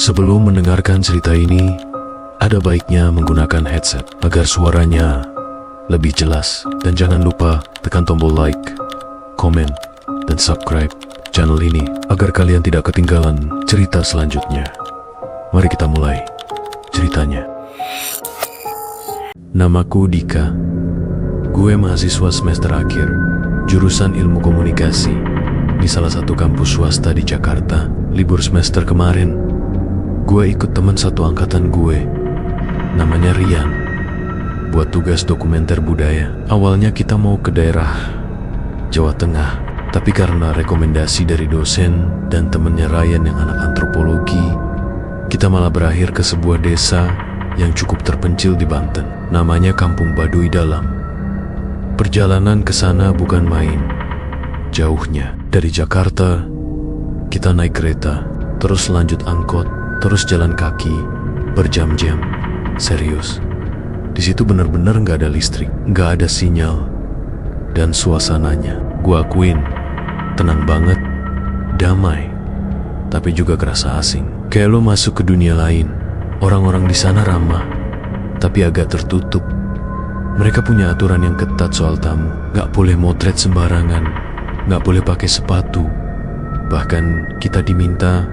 Sebelum mendengarkan cerita ini, ada baiknya menggunakan headset agar suaranya lebih jelas. Dan jangan lupa tekan tombol like, komen, dan subscribe channel ini agar kalian tidak ketinggalan cerita selanjutnya. Mari kita mulai ceritanya. Namaku Dika. Gue mahasiswa semester akhir, jurusan ilmu komunikasi di salah satu kampus swasta di Jakarta. Libur semester kemarin, gue ikut teman satu angkatan gue, namanya Rian, buat tugas dokumenter budaya. Awalnya kita mau ke daerah Jawa Tengah, tapi karena rekomendasi dari dosen dan temennya Ryan yang anak antropologi, kita malah berakhir ke sebuah desa yang cukup terpencil di Banten, namanya Kampung Baduy Dalam. Perjalanan ke sana bukan main. Jauhnya dari Jakarta, kita naik kereta, terus lanjut angkot, terus jalan kaki, berjam-jam. Serius, di situ bener-bener nggak ada listrik, nggak ada sinyal, dan suasananya, gua akuin, tenang banget, damai, tapi juga kerasa asing. Kayak lo masuk ke dunia lain. Orang-orang di sana ramah, tapi agak tertutup. Mereka punya aturan yang ketat soal tamu, nggak boleh motret sembarangan, nggak boleh pakai sepatu. Bahkan kita diminta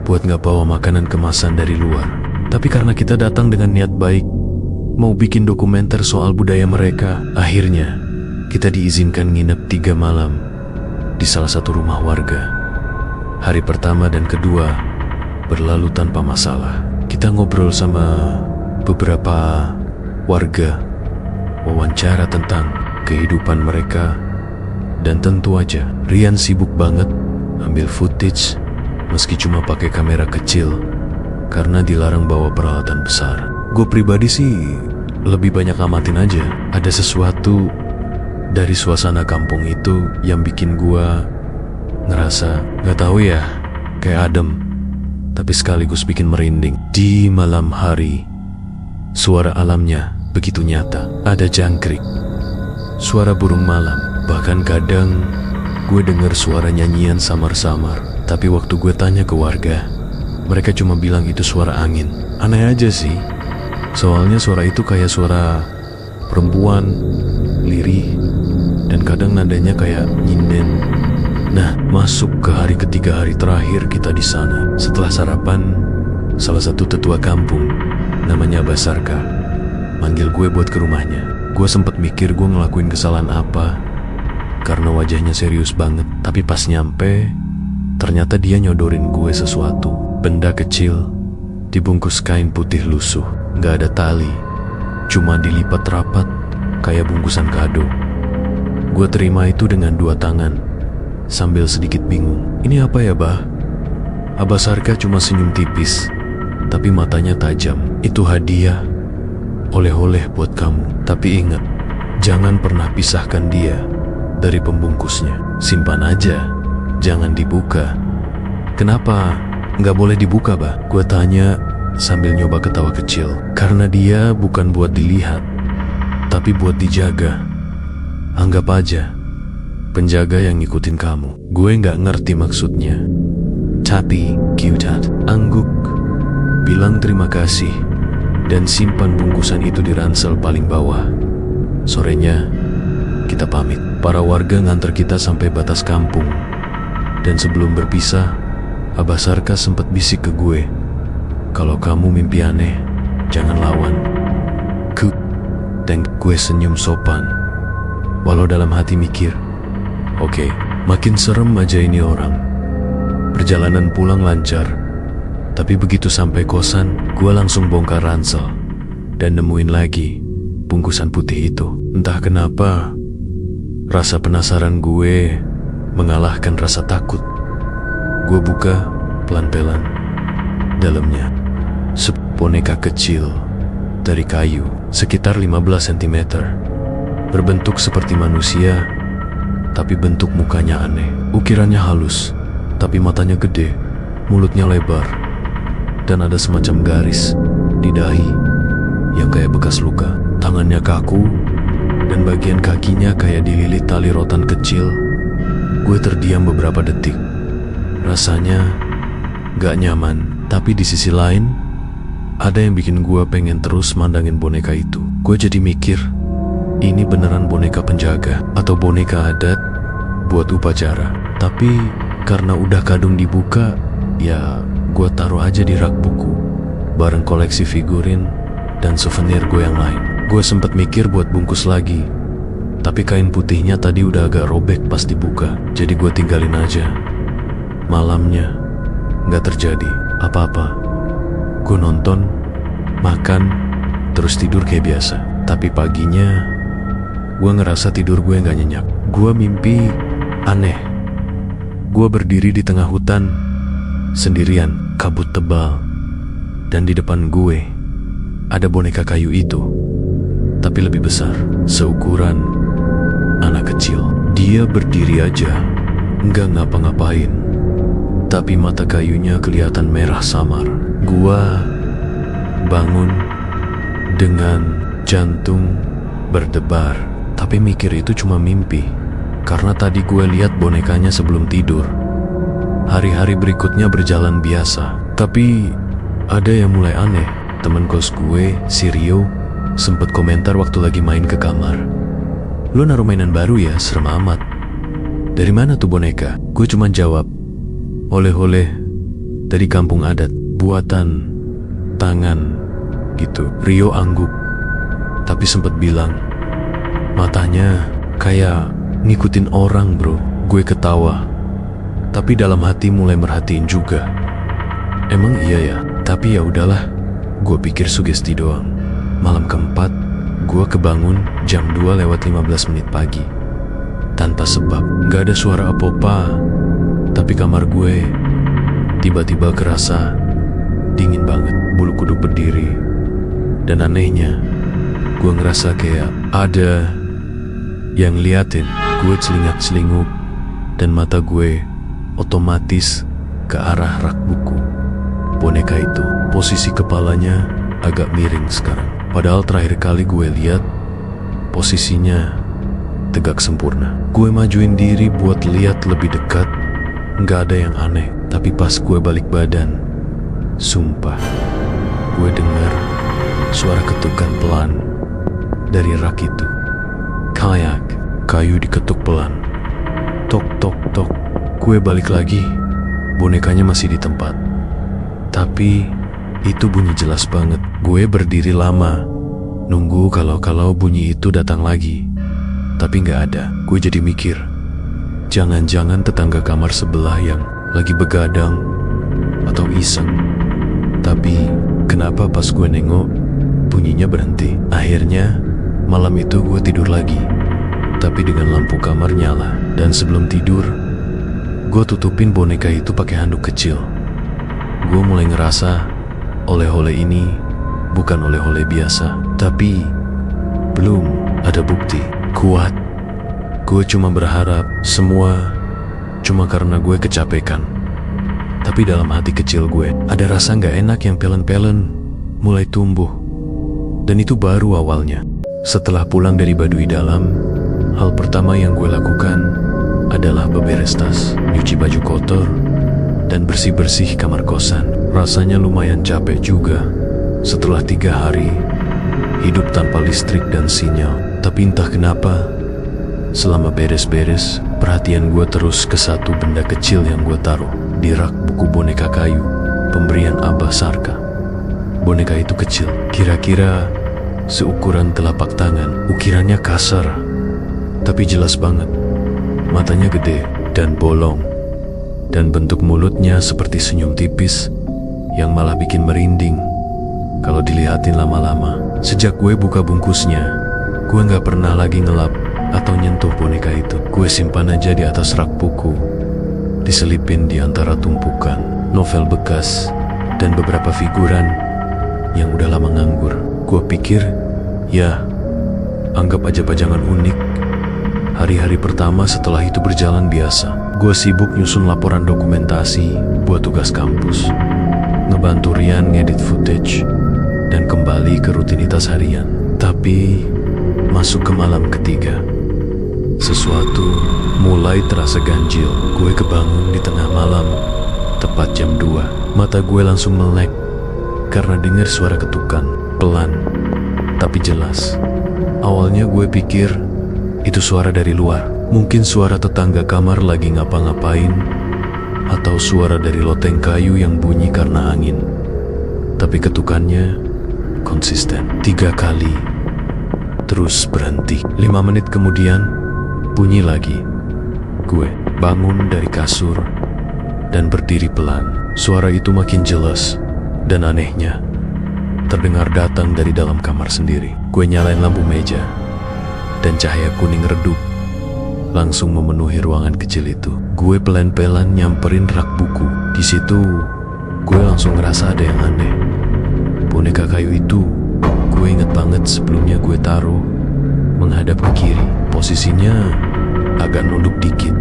buat nggak bawa makanan kemasan dari luar. Tapi karena kita datang dengan niat baik, mau bikin dokumenter soal budaya mereka, akhirnya kita diizinkan nginep 3 malam di salah satu rumah warga. Hari pertama dan kedua berlalu tanpa masalah. Kita ngobrol sama beberapa warga, wawancara tentang kehidupan mereka, dan tentu aja Rian sibuk banget ambil footage meski cuma pakai kamera kecil karena dilarang bawa peralatan besar. Gue pribadi sih lebih banyak amatin aja. Ada sesuatu dari suasana kampung itu yang bikin gue ngerasa, gak tahu ya, kayak adem, tapi sekaligus bikin merinding. Di malam hari, suara alamnya begitu nyata. Ada jangkrik, suara burung malam, bahkan kadang gue denger suara nyanyian samar-samar. Tapi waktu gue tanya ke warga, mereka cuma bilang itu suara angin. Aneh aja sih, soalnya suara itu kayak suara perempuan, lirih, dan kadang nadanya kayak nyinden. Nah, masuk ke hari ketiga, hari terakhir kita di sana. Setelah sarapan, salah satu tetua kampung, namanya Abah Sarka, manggil gue buat ke rumahnya. Gue sempet mikir gue ngelakuin kesalahan apa, karena wajahnya serius banget. Tapi pas nyampe, ternyata dia nyodorin gue sesuatu. Benda kecil, dibungkus kain putih lusuh. Gak ada tali, cuma dilipat rapat kayak bungkusan kado. Gue terima itu dengan 2 tangan, sambil sedikit bingung. Ini apa ya, Bah? Abah Sarka cuma senyum tipis, tapi matanya tajam. Itu hadiah, oleh-oleh buat kamu. Tapi ingat, jangan pernah pisahkan dia dari pembungkusnya. Simpan aja, jangan dibuka. Kenapa nggak boleh dibuka, Bah? Gue tanya sambil nyoba ketawa kecil. Karena dia bukan buat dilihat, tapi buat dijaga. Anggap aja penjaga yang ngikutin kamu. Gue nggak ngerti maksudnya, tapi Kyutat angguk, bilang terima kasih, dan simpan bungkusan itu di ransel paling bawah. Sorenya kita pamit. Para warga nganter kita sampai batas kampung, dan sebelum berpisah, Abah Sarka sempat bisik ke gue, kalau kamu mimpi aneh, jangan lawan. Dan gue senyum sopan, walau dalam hati mikir, oke, makin serem aja ini orang. Perjalanan pulang lancar, tapi begitu sampai kosan, gue langsung bongkar ransel dan nemuin lagi bungkusan putih itu. Entah kenapa, rasa penasaran gue mengalahkan rasa takut. Gue buka pelan-pelan. Dalamnya boneka kecil dari kayu, sekitar 15 cm, berbentuk seperti manusia, tapi bentuk mukanya aneh. Ukirannya halus, tapi matanya gede, mulutnya lebar, dan ada semacam garis di dahi yang kayak bekas luka. Tangannya kaku, dan bagian kakinya kayak dililit tali rotan kecil. Gue terdiam beberapa detik. Rasanya gak nyaman, Tapi di sisi lain, ada yang bikin gue pengen terus mandangin boneka itu. Gue jadi mikir, ini beneran boneka penjaga atau boneka adat buat upacara. Tapi karena udah kadung dibuka, ya gue taruh aja di rak buku bareng koleksi figurin dan souvenir gue yang lain. Gue sempet mikir buat bungkus lagi, tapi kain putihnya tadi udah agak robek pas dibuka, jadi gue tinggalin aja. Malamnya gak terjadi apa-apa. Gue nonton, makan, terus tidur kayak biasa. Tapi paginya, gue ngerasa tidur gue gak nyenyak. Gue mimpi aneh. Gue berdiri di tengah hutan, sendirian, kabut tebal. Dan di depan gue, ada boneka kayu itu, tapi lebih besar, seukuran anak kecil. Dia berdiri aja, nggak ngapa-ngapain, tapi mata kayunya kelihatan merah samar. Gua bangun dengan jantung berdebar, tapi mikir itu cuma mimpi, karena tadi gue lihat bonekanya sebelum tidur. Hari-hari berikutnya berjalan biasa, tapi ada yang mulai aneh. Temen kos gue, si Rio, sempet komentar waktu lagi main ke kamar. "Lu naruh mainan baru ya, serem amat. Dari mana tuh boneka?" Gue cuma jawab, "Oleh-oleh dari kampung adat, buatan tangan gitu." Rio angguk, tapi sempet bilang, "Matanya kayak ngikutin orang bro." Gue ketawa, tapi dalam hati mulai merhatiin juga. Emang iya ya, tapi ya udahlah. Gue pikir sugesti doang. Malam keempat, gue kebangun jam 2:15 pagi. Tanpa sebab, gak ada suara apa-apa. Tapi kamar gue tiba-tiba kerasa dingin banget. Bulu kuduk berdiri. Dan anehnya, gue ngerasa kayak ada yang liatin. Gue celingak-celinguk, dan mata gue otomatis ke arah rak buku. Boneka itu, posisi kepalanya agak miring sekarang. Padahal terakhir kali gue lihat, posisinya tegak sempurna. Gue majuin diri buat lihat lebih dekat. Nggak ada yang aneh. Tapi pas gue balik badan, sumpah, gue dengar suara ketukan pelan dari rak itu. Kayak kayu diketuk pelan. Tok tok tok. Gue balik lagi. Bonekanya masih di tempat. Tapi itu bunyi jelas banget. Gue berdiri lama, nunggu kalau bunyi itu datang lagi. Tapi gak ada. Gue jadi mikir, jangan-jangan tetangga kamar sebelah yang lagi begadang atau iseng. Tapi kenapa pas gue nengok, bunyinya berhenti. Akhirnya malam itu gue tidur lagi, tapi dengan lampu kamar nyala. Dan sebelum tidur, gue tutupin boneka itu pakai handuk kecil. Gue mulai ngerasa oleh-oleh ini bukan oleh-oleh biasa. Tapi belum ada bukti kuat. Gue cuma berharap semua cuma karena gue kecapekan. Tapi dalam hati kecil gue ada rasa gak enak yang pelen-pelen mulai tumbuh. Dan itu baru awalnya. Setelah pulang dari Baduy Dalam, hal pertama yang gue lakukan adalah beberes tas, nyuci baju kotor, dan bersih-bersih kamar kosan. Rasanya lumayan capek juga setelah 3 hari hidup tanpa listrik dan sinyal. Tapi entah kenapa, selama beres-beres, perhatian gue terus ke satu benda kecil yang gue taruh di rak buku boneka kayu pemberian Abah Sarka. Boneka itu kecil, kira-kira seukuran telapak tangan. Ukirannya kasar, tapi jelas banget. Matanya gede dan bolong, dan bentuk mulutnya seperti senyum tipis yang malah bikin merinding kalau dilihatin lama-lama. Sejak gue buka bungkusnya, gue gak pernah lagi ngelap atau nyentuh boneka itu. Gue simpan aja di atas rak buku, diselipin di antara tumpukan novel bekas dan beberapa figuran yang udah lama nganggur. Gue pikir, ya, anggap aja pajangan unik. Hari-hari pertama setelah itu berjalan biasa. Gue sibuk nyusun laporan dokumentasi buat tugas kampus, ngebantu Rian ngedit footage, dan kembali ke rutinitas harian. Tapi masuk ke malam ketiga, sesuatu mulai terasa ganjil. Gue kebangun di tengah malam, tepat jam 2. Mata gue langsung melek karena dengar suara ketukan, pelan tapi jelas. Awalnya gue pikir itu suara dari luar, mungkin suara tetangga kamar lagi ngapa-ngapain, atau suara dari loteng kayu yang bunyi karena angin. Tapi ketukannya konsisten, 3 kali, terus berhenti. 5 menit kemudian bunyi lagi. Gue bangun dari kasur dan berdiri pelan. Suara itu makin jelas, dan anehnya terdengar datang dari dalam kamar sendiri. Gue nyalain lampu meja, dan cahaya kuning redup langsung memenuhi ruangan kecil itu. Gue pelan-pelan nyamperin rak buku. Di situ gue langsung ngerasa ada yang aneh. Boneka kayu itu gue inget banget sebelumnya gue taruh menghadap ke kiri. Posisinya agak nunduk dikit,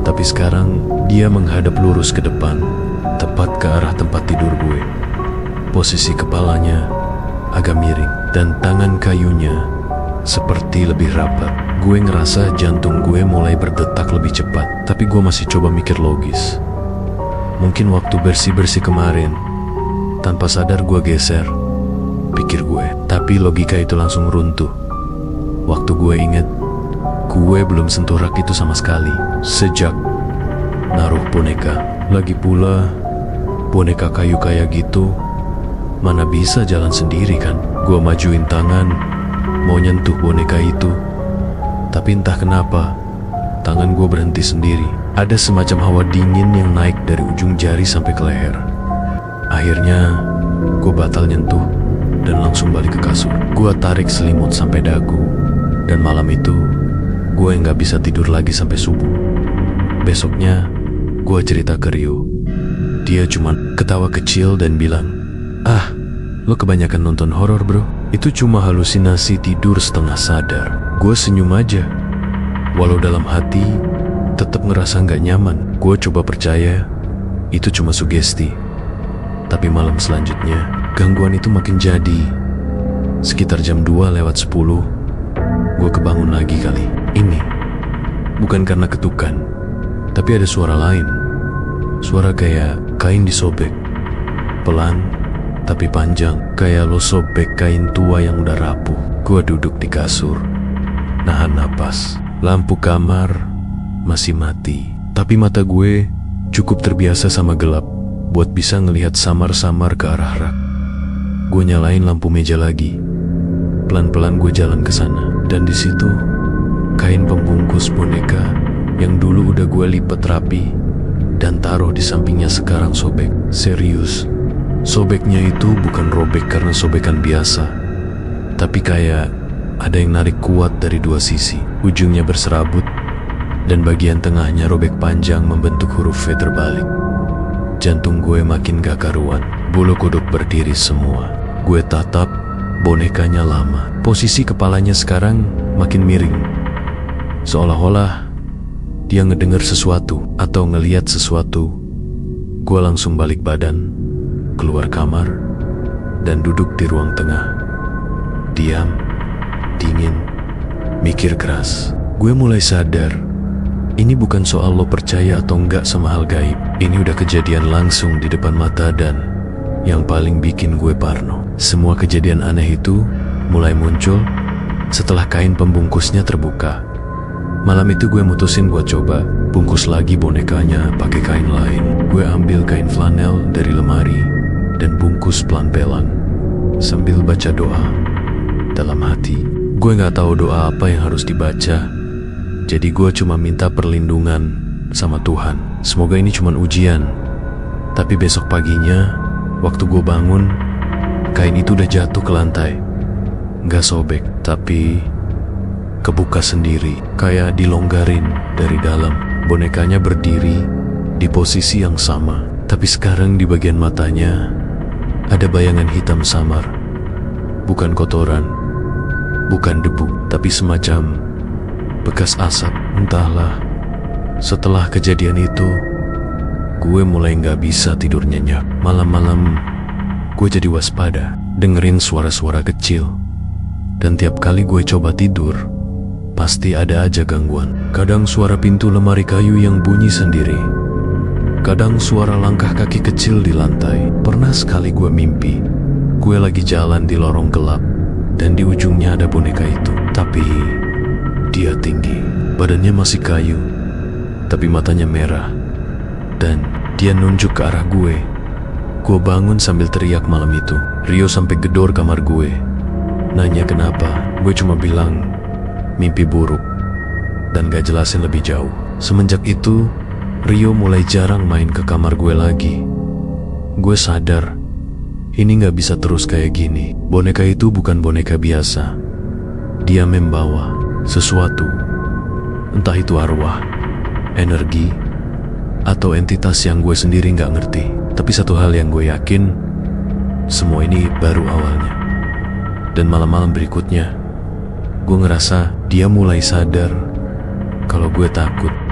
tapi sekarang dia menghadap lurus ke depan, tepat ke arah tempat tidur gue. Posisi kepalanya agak miring, dan tangan kayunya seperti lebih rapat. Gue ngerasa jantung gue mulai berdetak lebih cepat, tapi gue masih coba mikir logis. Mungkin waktu bersih-bersih kemarin, tanpa sadar gue geser, pikir gue. Tapi logika itu langsung runtuh waktu gue inget gue belum sentuh rak itu sama sekali sejak naruh boneka. Lagi pula boneka kayu kayak gitu mana bisa jalan sendiri kan? Gue majuin tangan mau nyentuh boneka itu, tapi entah kenapa tangan gue berhenti sendiri. Ada semacam hawa dingin yang naik dari ujung jari sampai ke leher. Akhirnya gue batal nyentuh dan langsung balik ke kasur. Gue tarik selimut sampai dagu, dan malam itu gue nggak bisa tidur lagi sampai subuh. Besoknya gue cerita ke Rio. Dia cuma ketawa kecil dan bilang, "Ah, lo kebanyakan nonton horor bro. Itu cuma halusinasi tidur setengah sadar." Gue senyum aja, walau dalam hati tetap ngerasa nggak nyaman. Gue coba percaya itu cuma sugesti. Tapi malam selanjutnya gangguan itu makin jadi. Sekitar jam 2:10 gue kebangun lagi kali. Ini bukan karena ketukan, tapi ada suara lain. Suara kayak kain disobek, pelan tapi panjang, kayak lo sobek kain tua yang udah rapuh. Gue duduk di kasur, nahan napas. Lampu kamar masih mati, tapi mata gue cukup terbiasa sama gelap buat bisa ngelihat samar-samar ke arah rak. Gue nyalain lampu meja lagi. Pelan-pelan gue jalan ke sana, dan di situ kain pembungkus boneka yang dulu udah gue lipat rapi dan taruh di sampingnya sekarang sobek. Serius, sobeknya itu bukan robek karena sobekan biasa, tapi kayak ada yang narik kuat dari 2 sisi. Ujungnya berserabut, dan bagian tengahnya robek panjang membentuk huruf V terbalik. Jantung gue makin gak karuan, bulu kuduk berdiri semua. Gue tatap bonekanya lama. Posisi kepalanya sekarang makin miring, seolah-olah dia ngedengar sesuatu atau ngeliat sesuatu. Gue langsung balik badan, keluar kamar, dan duduk di ruang tengah. Diam, dingin, mikir keras. Gue mulai sadar, ini bukan soal lo percaya atau enggak sama hal gaib. Ini udah kejadian langsung di depan mata, dan yang paling bikin gue parno, semua kejadian aneh itu mulai muncul setelah kain pembungkusnya terbuka. Malam itu gue mutusin buat coba bungkus lagi bonekanya pakai kain lain. Gue ambil kain flanel dari lemari dan bungkus pelan-pelan sambil baca doa dalam hati. Gue gak tahu doa apa yang harus dibaca, jadi gue cuma minta perlindungan sama Tuhan. Semoga ini cuma ujian. Tapi besok paginya waktu gue bangun, kain itu udah jatuh ke lantai. Gak sobek, tapi kebuka sendiri, kayak dilonggarin dari dalam. Bonekanya berdiri di posisi yang sama, tapi sekarang di bagian matanya ada bayangan hitam samar. Bukan kotoran, bukan debu, tapi semacam bekas asap. Entahlah, setelah kejadian itu gue mulai gak bisa tidur nyenyak. Malam-malam gue jadi waspada, dengerin suara-suara kecil. Dan tiap kali gue coba tidur, pasti ada aja gangguan. Kadang suara pintu lemari kayu yang bunyi sendiri, Kadang suara langkah kaki kecil di lantai. Pernah sekali gue mimpi, gue lagi jalan di lorong gelap, dan di ujungnya ada boneka itu. Tapi dia tinggi, badannya masih kayu, tapi matanya merah, dan dia nunjuk ke arah gue. Gue bangun sambil teriak malam itu. Rio sampai gedor kamar gue, nanya kenapa. Gue cuma bilang mimpi buruk, dan gak jelasin lebih jauh. Semenjak itu Rio mulai jarang main ke kamar gue lagi. Gue sadar ini gak bisa terus kayak gini. Boneka itu bukan boneka biasa. Dia membawa sesuatu, entah itu arwah, energi, atau entitas yang gue sendiri gak ngerti. Tapi satu hal yang gue yakin, semua ini baru awalnya. Dan malam-malam berikutnya, gue ngerasa dia mulai sadar kalau gue takut.